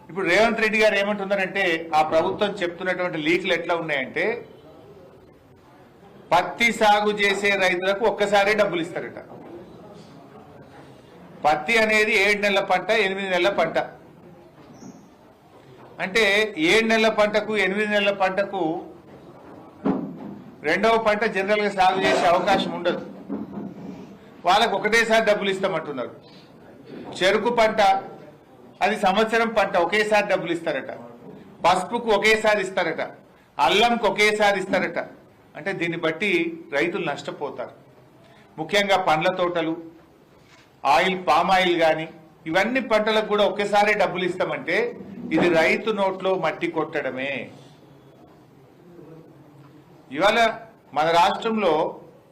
ఇప్పుడు రేవంత్ రెడ్డి గారు ఏమంటున్నారంటే ఆ ప్రభుత్వం చెప్తున్నటువంటి లీక్లు ఎట్లా ఉన్నాయంటే పత్తి సాగు చేసే రైతులకు ఒక్కసారి డబ్బులు ఇస్తారట. పత్తి అనేది 7 నెలల పంట, 8 నెలల పంట. అంటే 7 నెలల పంటకు 8 నెలల పంటకు రెండవ పంట జనరల్ గా సాగు చేసే అవకాశం ఉండదు. వాళ్ళకు ఒకటేసారి డబ్బులు ఇస్తామంటున్నారు. చెరుకు పంట అది సంవత్సరం పంట, ఒకేసారి డబ్బులు ఇస్తారట. పసుపుకు ఒకేసారి ఇస్తారట, అల్లంకు ఒకేసారి ఇస్తారట. అంటే దీన్ని బట్టి రైతులు నష్టపోతారు. ముఖ్యంగా పండ్ల తోటలు, పామ్ ఆయిల్ కానీ ఇవన్నీ పంటలకు కూడా ఒకేసారి డబ్బులు ఇస్తామంటే ఇది రైతు నోట్లో మట్టి కొట్టడమే. ఇవాళ మన రాష్ట్రంలో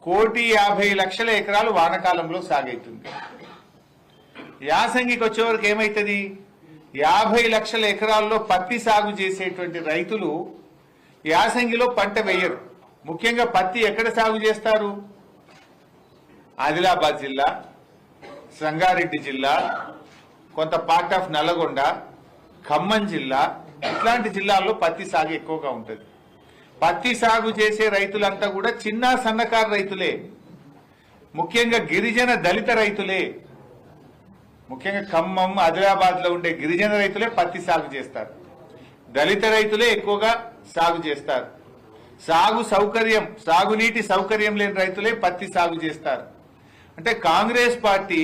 1,50,00,000 ఎకరాలు వానకాలంలో సాగైతుంది. యాసంగికి వచ్చేవరకు ఏమైతుంది? 50 లక్షల ఎకరాల్లో పత్తి సాగు చేసేటువంటి రైతులు యాసంగిలో పంట వేయరు. ముఖ్యంగా పత్తి ఎక్కడ సాగు చేస్తారు? ఆదిలాబాద్ జిల్లా, సంగారెడ్డి జిల్లా, కొంత పార్ట్ ఆఫ్ నల్లగొండ, ఖమ్మం జిల్లా, ఇట్లాంటి జిల్లాల్లో పత్తి సాగు ఎక్కువగా ఉంటుంది. పత్తి సాగు చేసే రైతులంతా కూడా చిన్న సన్నకారు రైతులే, ముఖ్యంగా గిరిజన దళిత రైతులే. ముఖ్యంగా ఖమ్మం, ఆదిలాబాద్ లో ఉండే గిరిజన రైతులే పత్తి సాగు చేస్తారు. దళిత రైతులే ఎక్కువగా సాగు చేస్తారు. సాగునీటి సౌకర్యం లేని రైతులే పత్తి సాగు చేస్తారు. అంటే కాంగ్రెస్ పార్టీ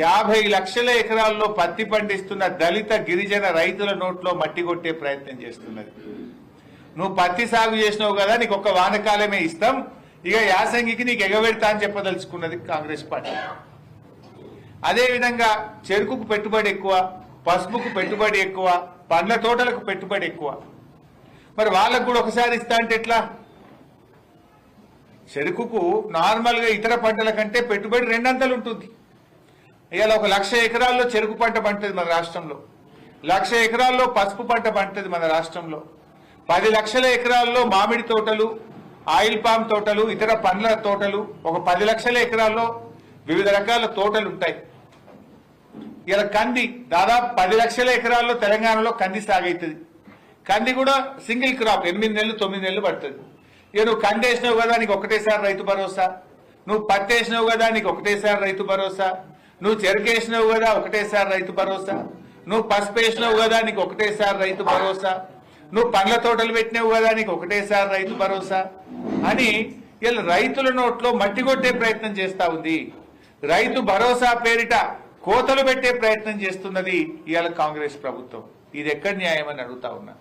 50 లక్షల ఎకరాల్లో పత్తి పండిస్తున్న దళిత గిరిజన రైతుల నోట్లో మట్టి కొట్టే ప్రయత్నం చేస్తున్నది. నువ్వు పత్తి సాగు చేసినావు కదా, నీకు ఒక్క వానకాలమే ఇస్తాం, ఇక యాసంగికి నీకు ఎగబెడతా అని చెప్పదలుచుకున్నది కాంగ్రెస్ పార్టీ. అదేవిధంగా చెరుకుకు పెట్టుబడి ఎక్కువ, పసుపుకు పెట్టుబడి ఎక్కువ, పండ్ల తోటలకు పెట్టుబడి ఎక్కువ. మరి వాళ్ళకు కూడా ఒకసారి ఇస్తా అంటే ఎట్లా? చెరుకుకు నార్మల్ గా ఇతర పంటల కంటే పెట్టుబడి 2 అంతలు ఉంటుంది. ఇవాళ 1,00,000 ఎకరాల్లో చెరుకు పంట పండుతుంది మన రాష్ట్రంలో, 1,00,000 ఎకరాల్లో పసుపు పంట పండుతుంది మన రాష్ట్రంలో, 10 లక్షల ఎకరాల్లో మామిడి తోటలు, ఆయిల్ పామ్ తోటలు, ఇతర పండ్ల తోటలు, ఒక 10 లక్షల ఎకరాల్లో వివిధ రకాల తోటలు ఉంటాయి. ఇలా కంది దాదాపు 10 లక్షల ఎకరాల్లో తెలంగాణలో కంది సాగైతుంది. కంది కూడా సింగిల్ క్రాప్, 8 నెలలు 9 నెలలు పడుతుంది. ఇక నువ్వు కంది వేసినావు కదా, నీకు ఒకటేసారి రైతు భరోసా. నువ్వు పత్తి వేసినావు కదా, నీకు ఒకటేసారి రైతు భరోసా. నువ్వు చెరుకు వేసినావు కదా, ఒకటేసారి రైతు భరోసా. నువ్వు పసుపు వేసినావు కదా, నీకు ఒకటేసారి రైతు భరోసా. నువ్వు పండ్ల తోటలు పెట్టినావు కదా, నీకు ఒకటేసారి రైతు భరోసా అని ఇలా రైతుల నోట్లో మట్టి కొట్టే ప్రయత్నం చేస్తా ఉంది. రైతు భరోసా పేరిట కోతలు పెట్టే ప్రయత్నం చేస్తున్నది ఇవాళ కాంగ్రెస్ ప్రభుత్వం. ఇది ఎక్కడ న్యాయం అని అడుగుతా ఉన్నా.